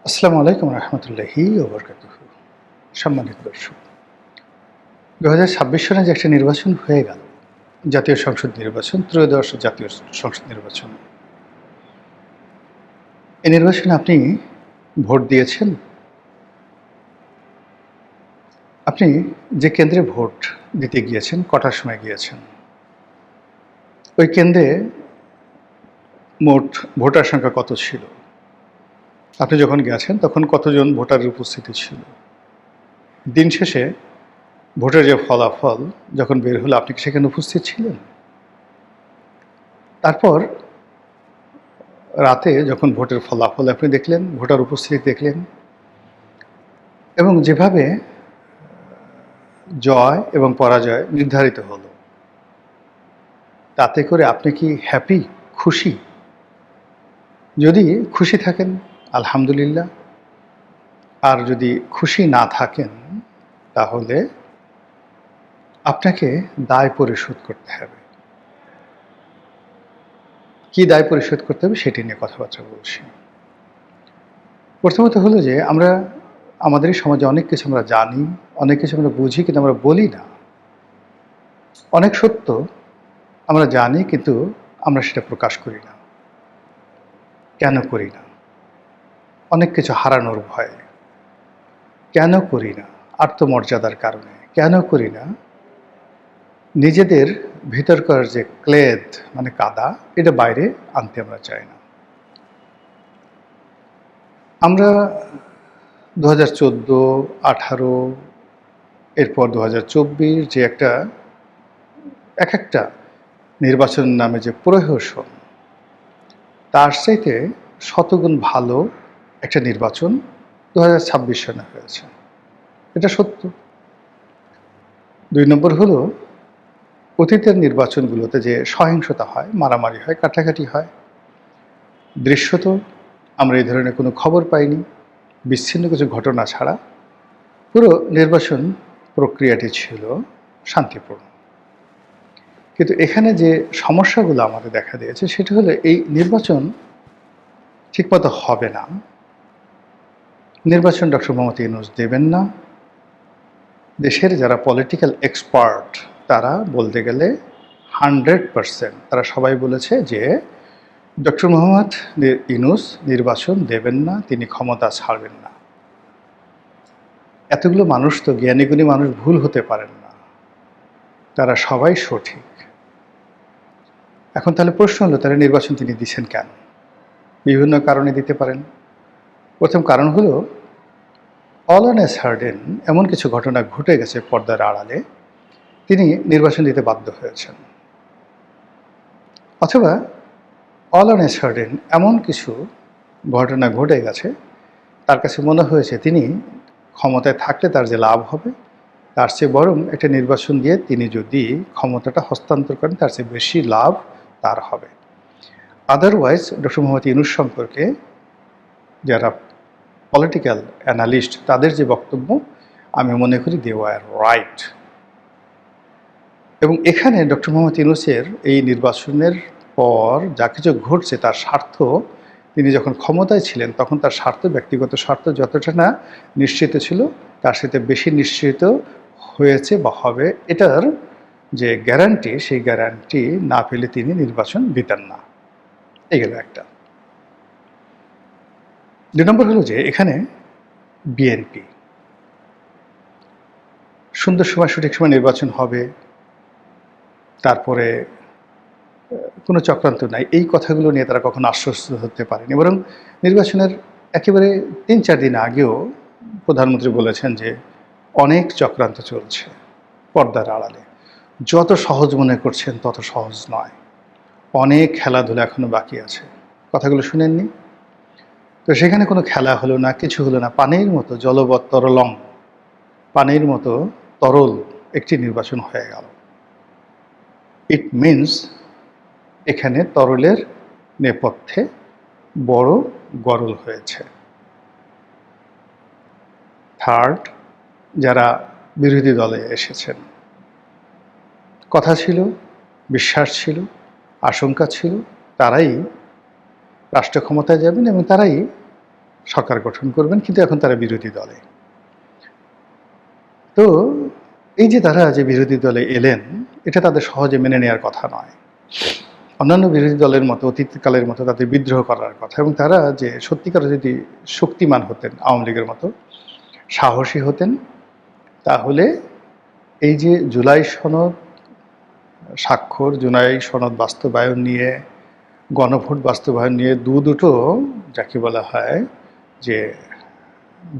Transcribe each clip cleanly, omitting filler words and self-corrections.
আসসালামু আলাইকুম রহমতুল্লাহি ওয়া বারাকাতুহু। সম্মানিত দর্শক, ২০২৬ সনে যে একটা নির্বাচন হয়ে গেল, জাতীয় সংসদ নির্বাচন, ত্রয়োদশ জাতীয় সংসদ নির্বাচন। এই নির্বাচনে আপনি ভোট দিয়েছেন? আপনি যে কেন্দ্রে ভোট দিতে গিয়েছেন, কটার সময় গিয়েছেন? ওই কেন্দ্রে মোট ভোটার সংখ্যা কত ছিল? আপনি যখন গেছেন তখন কতজন ভোটারের উপস্থিতি ছিল? দিন শেষে ভোটের যে ফলাফল যখন বের হলো, আপনি কি সেখানে উপস্থিত ছিলেন? তারপর রাতে যখন ভোটের ফলাফল আপনি দেখলেন, ভোটার উপস্থিতি দেখলেন এবং যেভাবে জয় এবং পরাজয় নির্ধারিত হলো, তাতে করে আপনি কি হ্যাপি, খুশি? যদি খুশি থাকেন আলহামদুলিল্লাহ, আর যদি খুশি না থাকেন তাহলে আপনাকে দায় পরিশোধ করতে হবে। কি দায় পরিশোধ করতে হবে সেটি নিয়ে কথাবার্তা বলছি। প্রথমত হলো যে আমরা আমাদের এই সমাজে অনেক কিছু আমরা জানি, অনেক কিছু আমরা বুঝি, কিন্তু আমরা বলি না। অনেক সত্য আমরা জানি, কিন্তু আমরা সেটা প্রকাশ করি না। কেন করি না? অনেক কিছু হারানোর ভয়ে। কেন করি না? আত্মমর্যাদার কারণে। কেন করি না? নিজেদের ভিতরকার যে ক্লেদ, মানে কাদা, এটা বাইরে আনতে আমরা চাই না। আমরা ২০১৪, ১৮, এরপর ২০২৪ যে একটা একটা নির্বাচন নামে যে প্রহসন, তার চাইতে শতগুণ ভালো একটা নির্বাচন ২০২৬ সনে হয়েছে। এটা সত্য। ২ নম্বর হলো, অতীতের নির্বাচনগুলোতে যে সহিংসতা হয়, মারামারি হয়, কাটাকাটি হয়, দৃশ্যত আমরা এই ধরনের কোনো খবর পাইনি, বিচ্ছিন্ন কিছু ঘটনা ছাড়া। পুরো নির্বাচন প্রক্রিয়াটি ছিল শান্তিপূর্ণ। কিন্তু এখানে যে সমস্যাগুলো আমাদের দেখা দিয়েছে সেটা হলো, এই নির্বাচন ঠিকমতো হবে না। নির্বাচন ডক্টর মোহাম্মদ ইউনূস দেবেন না। দেশের যারা পলিটিক্যাল এক্সপার্ট, তারা বলতে গেলে 100% তারা সবাই বলেছে যে ডক্টর মোহাম্মদ ইউনূস নির্বাচন দেবেন না, তিনি ক্ষমতা ছাড়বেন না। এতগুলো মানুষ তো জ্ঞানীগুণী মানুষ, ভুল হতে পারেন না, তারা সবাই সঠিক। এখন তাহলে প্রশ্ন হলো, তারা নির্বাচন তিনি দিচ্ছেন কেন? বিভিন্ন কারণে দিতে পারেন। প্রথম কারণ হলো, অল অন এ সার্ডেন এমন কিছু ঘটনা ঘটে গেছে পর্দার আড়ালে, তিনি নির্বাচন দিতে বাধ্য হয়েছেন। অথবা অল অন এ সার্ডেন এমন কিছু ঘটনা ঘটে গেছে, তার কাছে মনে হয়েছে তিনি ক্ষমতায় থাকলে তার যে লাভ হবে, তার চেয়ে বরং একটা নির্বাচন দিয়ে তিনি যদি ক্ষমতাটা হস্তান্তর করেন, তার চেয়ে বেশি লাভ তার হবে। আদারওয়াইজ ডক্টর মোহাম্মদ ইউনূস সম্পর্কে যারা পলিটিক্যাল অ্যানালিস্ট, তাদের যে বক্তব্য, আমি মনে করি দে ওয়ার রাইট। এবং এখানে ডক্টর মোহাম্মদ ইউনূসের এই নির্বাচনের পর যা কিছু ঘটছে, তার স্বার্থ, তিনি যখন ক্ষমতায় ছিলেন তখন তার স্বার্থ, ব্যক্তিগত স্বার্থ যতটা না নিশ্চিত ছিল, তার সাথে বেশি নিশ্চিত হয়েছে বা হবে, এটার যে গ্যারান্টি, সেই গ্যারান্টি না পেলে তিনি নির্বাচন দিতেন না। এই গেল একটা। ২ নম্বর হলো যে এখানে বিএনপি সুন্দর সময়, সঠিক সময় নির্বাচন হবে, তারপরে কোনো চক্রান্ত নাই, এই কথাগুলো নিয়ে তারা কখনো আশ্বস্ত হতে পারেনি। বরং নির্বাচনের একেবারে ৩-৪ দিন আগেও প্রধানমন্ত্রী বলেছেন যে অনেক চক্রান্ত চলছে পর্দার আড়ালে। যত সহজ মনে করছেন তত সহজ নয়, অনেক খেলাধুলা এখনো বাকি আছে। কথাগুলো শুনেননি? তো সেখানে কোনো খেলা হলো না, কিছু হলো না। পানির মতো জলবৎ তরলং, পানির মতো তরল একটি নির্বাচন হয়ে গেল। ইট মিনস এখানে তরলের নেপথ্যে বড় গরল হয়েছে। থার্ড, যারা বিরোধী দলে এসেছেন, কথা ছিল, বিশ্বাস ছিল, আশঙ্কা ছিল, তারাই রাষ্ট্র ক্ষমতায় যাবেন এবং তারাই সরকার গঠন করবেন, কিন্তু এখন তারা বিরোধী দলে। তো এই যে তারা যে বিরোধী দলে এলেন, এটা তাদের সহজে মেনে নেওয়ার কথা নয়। অন্যান্য বিরোধী দলের মতো অতীতকালের মতো তাদের বিদ্রোহ করার কথা, এবং তারা যে সত্যিকার যদি শক্তিমান হতেন, আওয়ামী লীগের মতো সাহসী হতেন, তাহলে এই যে জুলাই সনদ স্বাক্ষর, জুলাই সনদ বাস্তবায়ন নিয়ে, গণভোট বাস্তবায়ন নিয়ে দুটো যাকে বলা হয় যে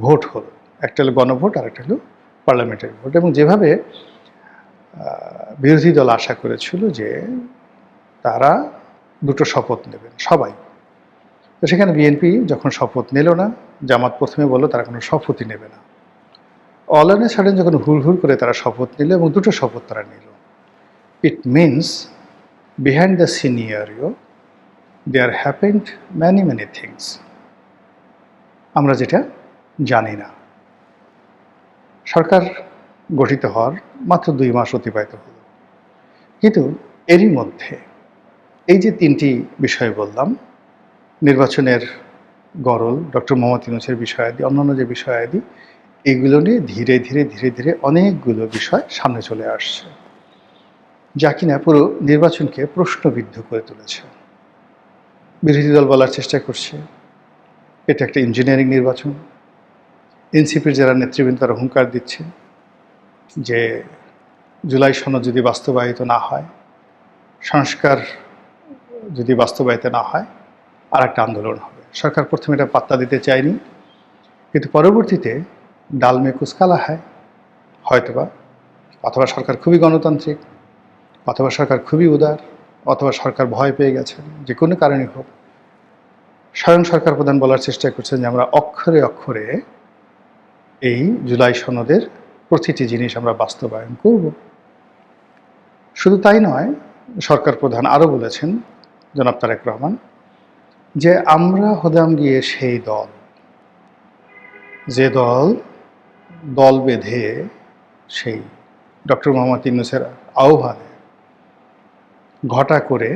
ভোট হলো, একটা হলো গণভোট আর একটা হলো পার্লামেন্টারি ভোট, এবং যেভাবে বিরোধী দল আশা করেছিল যে তারা দুটো শপথ নেবেন সবাই, তো সেখানে বিএনপি যখন শপথ নিল না, জামাত প্রথমে বললো তারা কোনো শপথই নেবে না। অল অন এ সাডেন যখন হুড় করে তারা শপথ নিল এবং দুটো শপথ তারা নিল, it means behind the scenario there happened many things, আমরা যেটা জানি না। সরকার গঠিত হওয়ার মাত্র 2 মাস অতিবাহিত হলো, কিন্তু এরই মধ্যে এই যে 3টি বিষয় বললাম, নির্বাচনের গরল, ডক্টর মোহাম্মদ ইউনূসের বিষয়াদি, অন্যান্য যে বিষয়াদি, এগুলো নিয়ে ধীরে ধীরে অনেকগুলো বিষয় সামনে চলে আসছে, যা কিনা পুরো নির্বাচনকে প্রশ্নবিদ্ধ করে তুলেছে। বিরোধী দল বলার চেষ্টা করছে এটা একটা ইঞ্জিনিয়ারিং নির্বাচন। এনসিপির যারা নেতৃবৃন্দ তারা হুঙ্কার দিচ্ছে যে জুলাই সনদ যদি বাস্তবায়িত না হয়, সংস্কার যদি বাস্তবায়িত না হয়, আর একটা আন্দোলন হবে। সরকার প্রথমে এটা পাত্তা দিতে চায়নি, কিন্তু পরবর্তীতে ডাল মে কুছ কালা হয়, হয়তোবা অথবা সরকার খুবই গণতান্ত্রিক, অথবা সরকার খুবই উদার, অথবা সরকার ভয় পেয়ে গেছেন, যে কোনো কারণেই হোক স্বয়ং সরকার প্রধান বলার চেষ্টা করছেন যে আমরা অক্ষরে অক্ষরে এই জুলাই সনদের প্রতিটি জিনিস আমরা বাস্তবায়ন করব। শুধু তাই নয়, সরকার প্রধান আরও বলেছেন, জনাব তারেক রহমান, যে আমরা হলাম গিয়ে সেই দল, যে দল বেঁধে সেই ডক্টর মোহাম্মদ ইউনূসের আহ্বানে ঘটা করে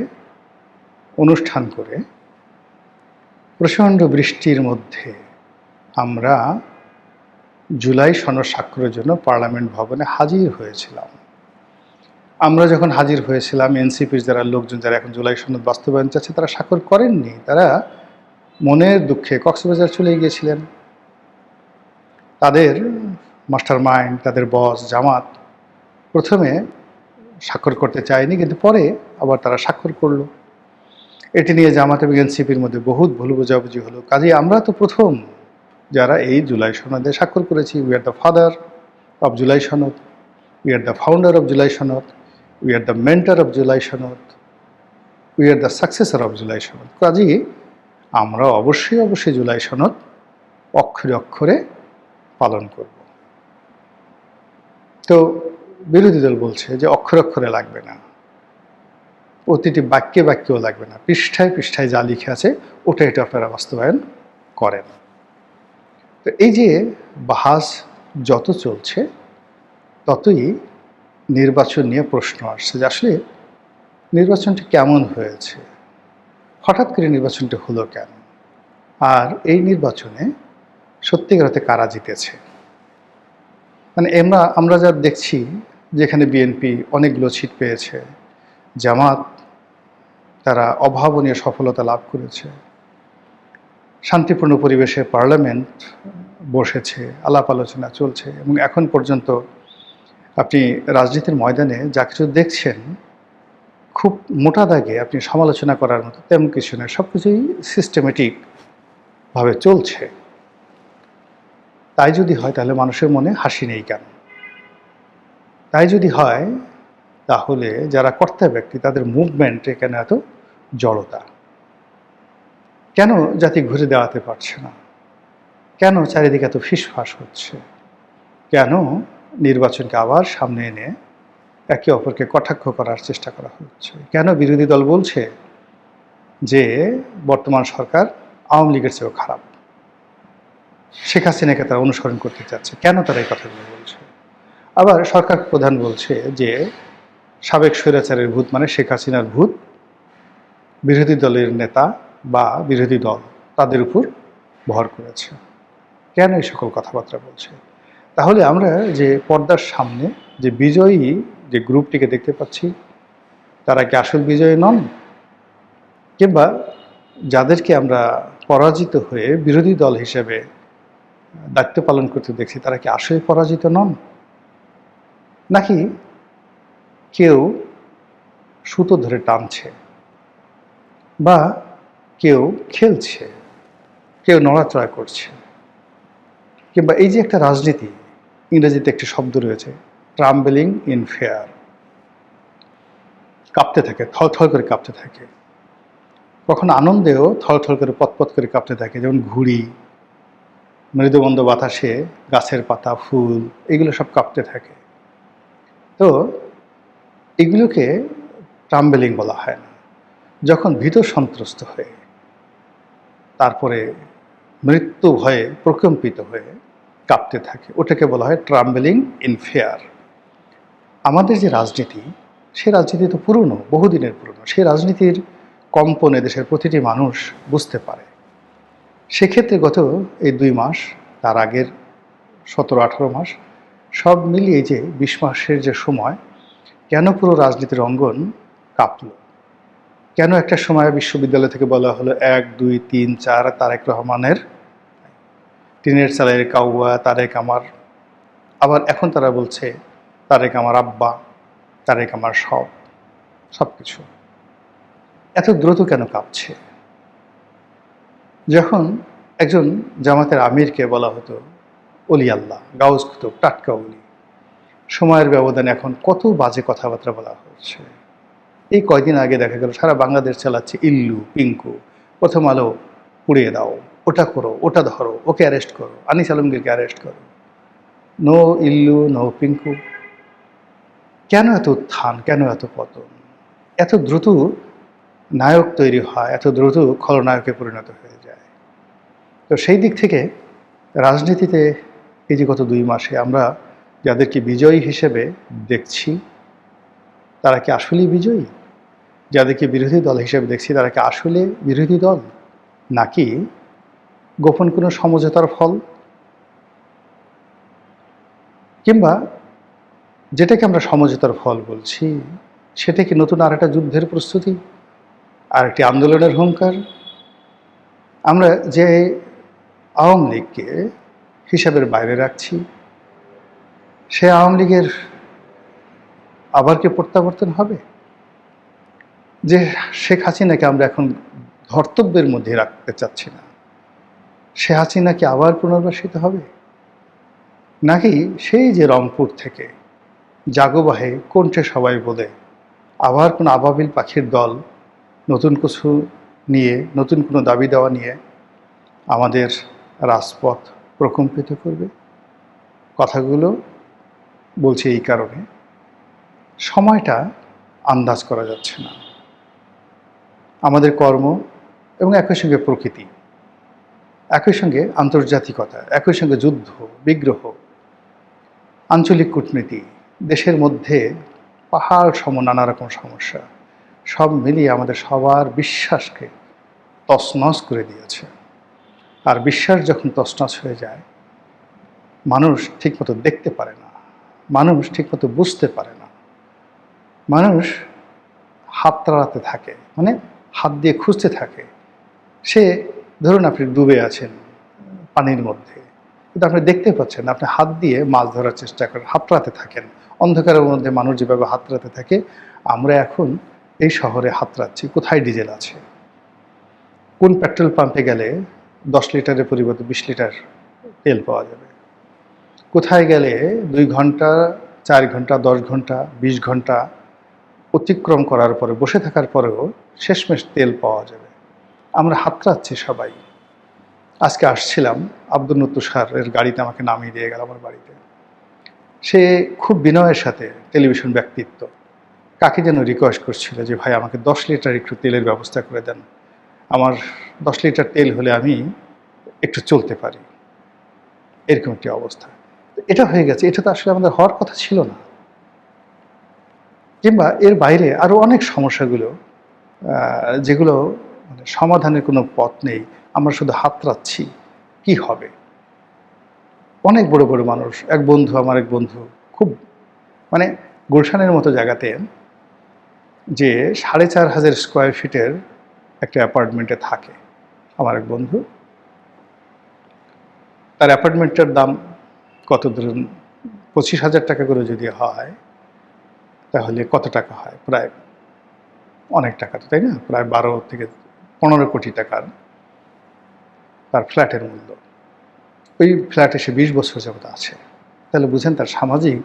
অনুষ্ঠান করে প্রচণ্ড বৃষ্টির মধ্যে আমরা জুলাই সনদ স্বাক্ষরের জন্য পার্লামেন্ট ভবনে হাজির হয়েছিলাম। আমরা যখন হাজির হয়েছিলাম, এনসিপির যারা লোকজন যারা এখন জুলাই সনদ বাস্তবায়ন চাচ্ছে তারা স্বাক্ষর করেননি, তারা মনের দুঃখে কক্সবাজার চলে গিয়েছিলেন। তাদের মাস্টার মাইন্ড, তাদের বস জামাত প্রথমে স্বাক্ষর করতে চায়নি, কিন্তু পরে আবার তারা স্বাক্ষর করলো। এটি নিয়ে জামাত এবং এনসিপির মধ্যে বহুত ভুল বোঝাবুঝি হলো। কাজেই আমরা তো প্রথম যারা এই জুলাই সনদে স্বাক্ষর করেছি। We are the father of July সনদ, we are the founder of July সনদ, we are the mentor of July সনদ, we are the successor of July সনদ। কাজেই আমরা অবশ্যই জুলাই সনদ অক্ষরে অক্ষরে পালন করব। তো বিরোধী দল বলছে যে অক্ষরে অক্ষরে লাগবে না, প্রতিটি বাক্যেও লাগবে না, পৃষ্ঠায় যা লিখে আছে ওটা এটা আপনারা বাস্তবায়ন করেন। তো এই যে বাহাস যত চলছে, ততই নির্বাচন নিয়ে প্রশ্ন আসছে যে আসলে নির্বাচনটি কেমন হয়েছে, হঠাৎ করে নির্বাচনটি হলো কেন, আর এই নির্বাচনে সত্যিকার অর্থে কারা জিতেছে। মানে আমরা যা দেখছি, যেখানে বিএনপি অনেকগুলো সিট পেয়েছে, জামাত তারা অভাবনীয় সফলতা লাভ করেছে, শান্তিপূর্ণ পরিবেশে পার্লামেন্ট বসেছে, আলাপ আলোচনা চলছে, এবং এখন পর্যন্ত আপনি রাজনীতির ময়দানে যা কিছু দেখছেন খুব মোটা দাগে আপনি সমালোচনা করার মতো তেমন কিছু নয়, সব কিছুই সিস্টেমেটিকভাবে চলছে। তাই যদি হয় তাহলে মানুষের মনে হাসি নেই কেন? তাই যদি হয় তাহলে যারা কর্তা ব্যক্তি তাদের মুভমেন্টে কেন এত জড়তা? কেন জাতি ঘুরে দাঁড়াতে পারছে না? কেন চারিদিকে এত ফিসফাস হচ্ছে? কেন নির্বাচনকে আবার সামনে এনে একে অপরকে কটাক্ষ করার চেষ্টা করা হচ্ছে? কেন বিরোধী দল বলছে যে বর্তমান সরকার আওয়ামী লীগের চেয়েও খারাপ, শেখ হাসিনাকে তারা অনুসরণ করতে চাচ্ছে? কেন তারা এই কথাগুলো বলছে? আবার সরকার প্রধান বলছে যে সাবেক স্বৈরাচারের ভূত মানে শেখ হাসিনার ভূত বিরোধী দলের নেতা বা বিরোধী দল তাদের উপর ভর করেছে, কেন এই সকল কথাবার্তা বলছে? তাহলে আমরা যে পর্দার সামনে যে বিজয়ী যে গ্রুপটিকে দেখতে পাচ্ছি, তারা কি আসল বিজয়ী নন? কিংবা যাদেরকে আমরা পরাজিত হয়ে বিরোধী দল হিসেবে দায়িত্ব পালন করতে দেখছি, তারা কি আসলে পরাজিত নন? নাকি কেউ সুতো ধরে টানছে, বা কেউ খেলছে, কেউ নড়াচড়া করছে? কিংবা এই যে একটা রাজনীতি, ইংরেজিতে একটি শব্দ রয়েছে, ট্রাম্বলিং ইন ফেয়ার, কাঁপতে থাকে, থরথর করে কাঁপতে থাকে। কখনো আনন্দেও থরথর করে পতপত করে কাঁপতে থাকে, যেমন ঘুড়ি, মৃদুমন্দ বাতাসে গাছের পাতা, ফুল, এগুলো সব কাঁপতে থাকে। তো এগুলোকে ট্রাম্বলিং বলা হয় না। যখন ভীত সন্ত্রস্ত হয়ে, তারপরে মৃত্যু ভয়ে প্রকম্পিত হয়ে কাঁপতে থাকে, ওটাকে বলা হয় ট্রাম্বলিং ইন ফেয়ার। আমাদের যে রাজনীতি, সে রাজনীতি তো পুরনো, বহুদিনের পুরনো। সেই রাজনীতির কম্পনে দেশের প্রতিটি মানুষ বুঝতে পারে। সেক্ষেত্রে গত এই 2 মাস, তার আগের 17-18 মাস, সব মিলিয়ে যে 20 মাসের যে সময়, কেন পুরো রাজনীতির অঙ্গন কাঁপল? কেন একটা সময় বিশ্ববিদ্যালয় থেকে বলা হলো 1, 2, 3, 4 তারেক রহমানের, টিনের চালের কাউয়া তারেক আমার, আবার এখন তারা বলছে তারেক আমার আব্বা, তারেক আমার সব কিছু। এত দ্রুত কেন কাঁপছে? যখন একজন জামাতের আমিরকে বলা হতো অলি আল্লাহ, গাউস কুতুব, টাটকা অলি, সময়ের ব্যবধানে এখন কত বাজে কথাবার্তা বলা হচ্ছে। এই কয়দিন আগে দেখা গেল সারা বাংলাদেশ চালাচ্ছে ইল্লু, পিঙ্কু, প্রথম আলো পুড়িয়ে দাও, ওটা করো, ওটা ধরো, ওকে অ্যারেস্ট করো, আনিস আলমগীরকে অ্যারেস্ট করো। No Illu, no Pinku. কেন এত উত্থান, কেন এত পতন? এত দ্রুত নায়ক তৈরি হয়, এত দ্রুত খলনায়কে পরিণত হয়ে যায়। তো সেই দিক থেকে রাজনীতিতে এই যে গত 2 মাসে আমরা যাদেরকে বিজয়ী হিসেবে দেখছি, তারা কি আসলেই বিজয়ী? যাদেরকে বিরোধী দল হিসেবে দেখছি, তারা কি আসলে বিরোধী দল, নাকি গোপন কোনো সমঝোতার ফল? কিংবা যেটাকে আমরা সমঝোতার ফল বলছি, সেটা কি নতুন আর একটা যুদ্ধের প্রস্তুতি, আর একটি আন্দোলনের হুঙ্কার? আমরা যে আওয়ামী লীগকে হিসাবের বাইরে রাখছি, সে আওয়ামী লীগের আবার কি প্রত্যাবর্তন হবে? যে শেখ হাসিনাকে আমরা এখন ধর্তব্যের মধ্যে রাখতে চাচ্ছি না, সে হাসিনা কি আবার পুনর্বাসিত হবে? নাকি সেই যে রংপুর থেকে জাগোবাহে কণ্ঠে সবাই বলে আবার কোনো আবাবিল পাখির দল নতুন কিছু নিয়ে, নতুন কোনো দাবি দেওয়া নিয়ে আমাদের রাজপথ প্রকম্পিত করবে? কথাগুলো বলছি এই কারণে, সময়টা আন্দাজ করা যাচ্ছে না। আমাদের কর্ম এবং একই সঙ্গে প্রকৃতি, একই সঙ্গে আন্তর্জাতিকতা, একই সঙ্গে যুদ্ধ, বিগ্রহ, আঞ্চলিক কূটনীতি, দেশের মধ্যে পাহাড় সম নানা রকম সমস্যা, সব মিলিয়ে আমাদের সবার বিশ্বাসকে তছনছ করে দিয়েছে। আর বিশ্বাস যখন তছনছ হয়ে যায়, মানুষ ঠিকমতো দেখতে পারে না, মানুষ ঠিকমতো বুঝতে পারে না, মানুষ হাতড়াতে থাকে, মানে হাত দিয়ে খুঁজতে থাকে। সে ধরুন আপনি ডুবে আছেন পানির মধ্যে, কিন্তু আপনি দেখতে পাচ্ছেন, আপনি হাত দিয়ে মাছ ধরার চেষ্টা করেন, হাতড়াতে থাকেন। অন্ধকারের মধ্যে মানুষ যেভাবে হাতড়াতে থাকে, আমরা এখন এই শহরে হাতড়াচ্ছি কোথায় ডিজেল আছে, কোন পেট্রোল পাম্পে গেলে 10 লিটারের পরিবর্তে 20 লিটার তেল পাওয়া যাবে, কোথায় গেলে 2 ঘন্টা, 4 ঘন্টা, 10 ঘন্টা, 20 ঘন্টা অতিক্রম করার পরে, বসে থাকার পরেও শেষমেশ তেল পাওয়া যাবে। আমরা হাতড়াচ্ছি সবাই। আজকে আসছিলাম, আব্দুল তুষারের গাড়িতে আমাকে নামিয়ে দিয়ে গেল আমার বাড়িতে। সে খুব বিনয়ের সাথে, টেলিভিশন ব্যক্তিত্ব, কাকে যেন রিকোয়েস্ট করছিল যে ভাই আমাকে 10 লিটার একটু তেলের ব্যবস্থা করে দেন, আমার 10 লিটার তেল হলে আমি একটু চলতে পারি, এরকম একটি অবস্থা। এটা হয়ে গেছে, এটা তো আসলে আমাদের হওয়ার কথা ছিল না। কিংবা এর বাইরে আরও অনেক সমস্যাগুলো, যেগুলো মানে সমাধানের কোনো পথ নেই, আমরা শুধু হাতড়াচ্ছি, কি হবে? অনেক বড় বড় মানুষ, আমার এক বন্ধু খুব মানে গুলশানের মতো জায়গাতে যে ৪,৫০০ স্কোয়ার ফিটের একটা অ্যাপার্টমেন্টে থাকে আমার এক বন্ধু। তার অ্যাপার্টমেন্টটার দাম কত ধরুন ২৫,০০০ টাকা করে যদি হয়, তাহলে কত টাকা হয়? প্রায় অনেক টাকা তো, তাই না? প্রায় ১২ থেকে ১৫ কোটি টাকার তার ফ্ল্যাটের মূল্য। ওই ফ্ল্যাটে সে ২০ বছর যাবত আছে। তাহলে বুঝেন তার সামাজিক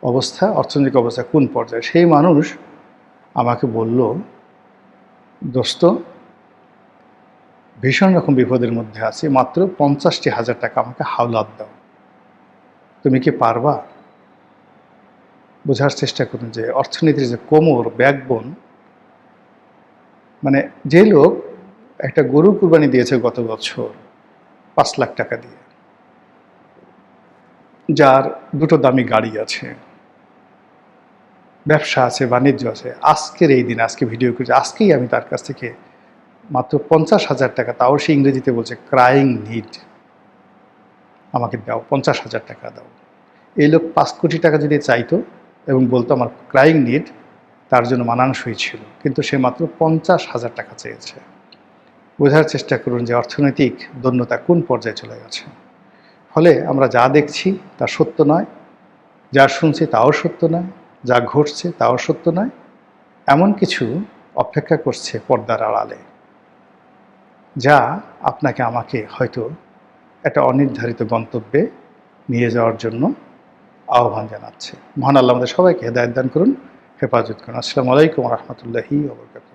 অবস্থা, অর্থনৈতিক অবস্থা কোন পর্যায়ে। সেই মানুষ আমাকে বলল, দোস্ত, ভীষণ রকম বিপদের মধ্যে আছি, মাত্র ৫০,০০০ টাকা আমাকে হাওলাত দাও, তুমি কি পারবা? বোঝার চেষ্টা করুন যে অর্থনীতির যে কোমর, ব্যাকবোন, মানে যে লোক একটা গরু কুরবানি দিয়েছে গত বছর ৫ লাখ টাকা দিয়ে, যার দুটো দামি গাড়ি আছে, ব্যবসা আছে, বাণিজ্য আছে, আজকের এই দিন, আজকে ভিডিও করেছি, আজকেই আমি তার কাছ থেকে মাত্র ৫০,০০০ টাকা, তাও সে ইংরেজিতে বলছে ক্রাইং নিড, আমাকে দাও, ৫০,০০০ টাকা দাও। এই লোক ৫ কোটি টাকা যদি চাইতো এবং বলতো আমার ক্রাইং নিড, তার জন্য মানানসই ছিল, কিন্তু সে মাত্র ৫০,০০০ টাকা চেয়েছে। বোঝার চেষ্টা করুন যে অর্থনৈতিক দৈন্যতা কোন পর্যায়ে চলে গেছে। ফলে আমরা যা দেখছি তা সত্য নয়, যা শুনছি তাও সত্য নয়, যা ঘটছে তাও সত্য নয়, এমন কিছু অপেক্ষা করছে পর্দার আড়ালে, যা আপনাকে আমাকে হয়তো একটা অনির্ধারিত গন্তব্যে নিয়ে যাওয়ার জন্য আহ্বান জানাচ্ছে। মহান আল্লাহ আমাদের সবাইকে হেদায়েত দান করুন, হেফাজত করুন। আসসালামু আলাইকুম ওয়া রাহমাতুল্লাহি ওয়া বারাকাতুহু।